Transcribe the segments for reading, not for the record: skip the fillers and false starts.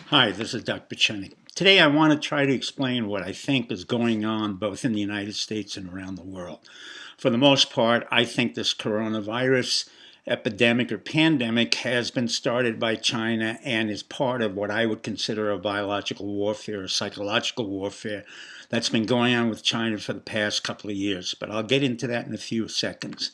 Hi, this is Dr. Pieczenik. Today I want to try to explain what I think is going on both in the United States and around the world. For the most part, I think this coronavirus epidemic or pandemic has been started by China and is part of what I would consider a biological warfare or psychological warfare that's been going on with China for the past couple of years. But I'll get into that in a few seconds.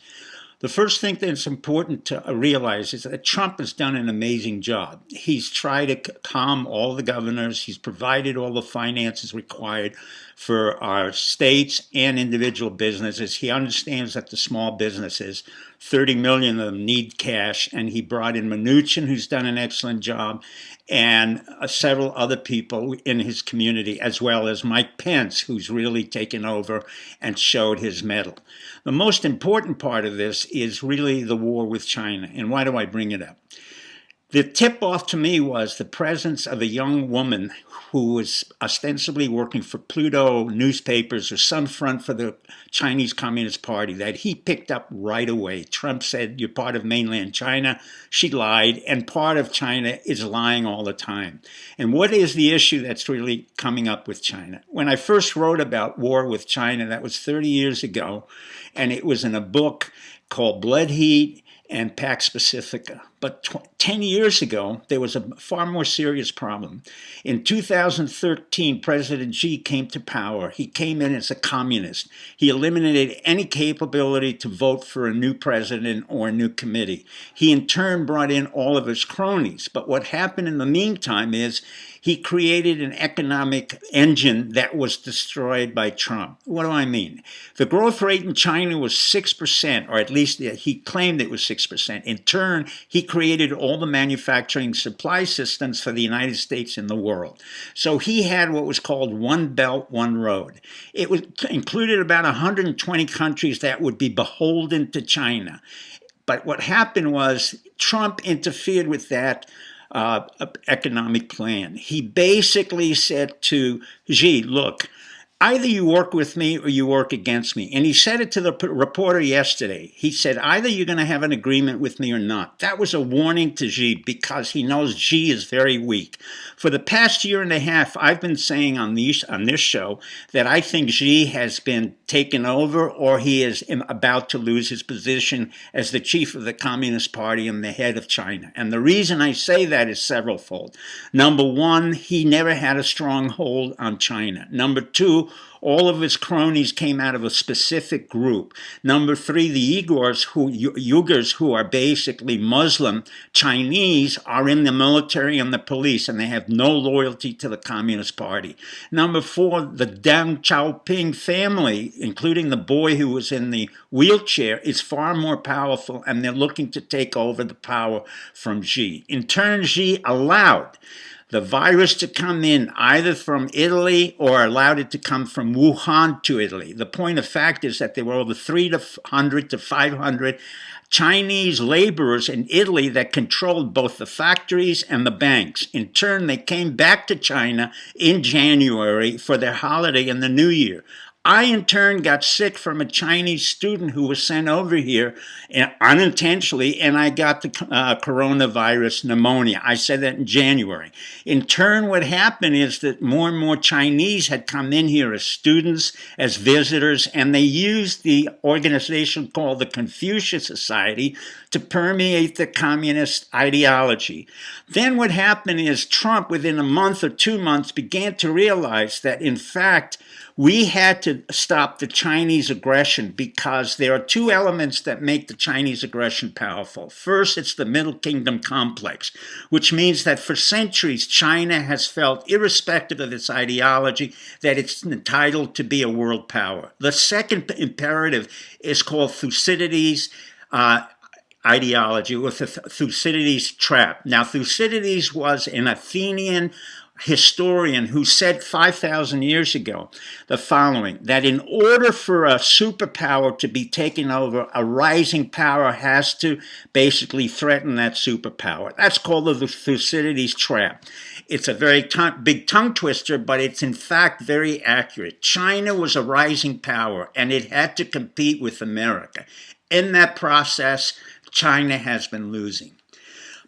The first thing that's important to realize is that Trump has done an amazing job. He's tried to calm all the governors. He's provided all the finances required for our states and individual businesses. He understands that the small businesses, 30 million of them, need cash, and he brought in Mnuchin, who's done an excellent job, and several other people in his community, as well as Mike Pence, who's really taken over and showed his mettle. The most important part of this is really the war with China. And why do I bring it up? The tip-off to me was the presence of a young woman who was ostensibly working for Pluto newspapers or some front for the Chinese Communist Party that he picked up right away. Trump said, "You're part of mainland China." She lied, and part of China is lying all the time. And what is the issue that's really coming up with China? When I first wrote about war with China, that was 30 years ago, and it was in a book called Blood Heat and Pax Pacifica. But 10 years ago, there was a far more serious problem. In 2013, President Xi came to power. He came in as a communist. He eliminated any capability to vote for a new president or a new committee. He in turn brought in all of his cronies. But what happened in the meantime is he created an economic engine that was destroyed by Trump. What do I mean? The growth rate in China was 6%, or at least he claimed it was 6%. In turn, he created all the manufacturing supply systems for the United States and the world. So he had what was called One Belt, One Road. It was included about 120 countries that would be beholden to China. But what happened was Trump interfered with that economic plan. He basically said to Xi, look, either you work with me or you work against me. And he said it to the reporter yesterday. He said, either you're going to have an agreement with me or not. That was a warning to Xi because he knows Xi is very weak. For the past year and a half, I've been saying on this show that I think Xi has been taken over or he is about to lose his position as the chief of the Communist Party and the head of China. And the reason I say that is severalfold. Number one, he never had a strong hold on China. Number two, all of his cronies came out of a specific group. Number three, the Uyghurs, who are basically Muslim Chinese, are in the military and the police, and they have no loyalty to the Communist Party. Number four, the Deng Xiaoping family, including the boy who was in the wheelchair, is far more powerful, and they're looking to take over the power from Xi. In turn, Xi allowed the virus to come in either from Italy or allowed it to come from Wuhan to Italy. The point of fact is that there were over 300 to 500 Chinese laborers in Italy that controlled both the factories and the banks. In turn, they came back to China in January for their holiday and the New Year. I, in turn, got sick from a Chinese student who was sent over here unintentionally, and I got the coronavirus pneumonia. I said that in January. In turn, what happened is that more and more Chinese had come in here as students, as visitors, and they used the organization called the Confucius Society to permeate the communist ideology. Then what happened is Trump, within a month or 2 months, began to realize that, in fact, we had to stop the Chinese aggression because there are two elements that make the Chinese aggression powerful. First, it's the Middle Kingdom complex, which means that for centuries, China has felt, irrespective of its ideology, that it's entitled to be a world power. The second imperative is called Thucydides' ideology, with the Thucydides trap. Now, Thucydides was an Athenian historian who said 5,000 years ago the following, that in order for a superpower to be taken over, a rising power has to basically threaten that superpower. That's called the Thucydides trap. It's a very big tongue twister, but it's in fact very accurate. China was a rising power, and it had to compete with America. In that process, China has been losing.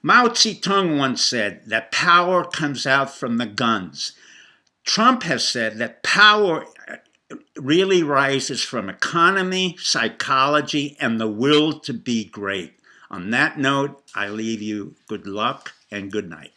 Mao Zedong once said that power comes out from the guns. Trump has said that power really rises from economy, psychology, and the will to be great. On that note, I leave you good luck and good night.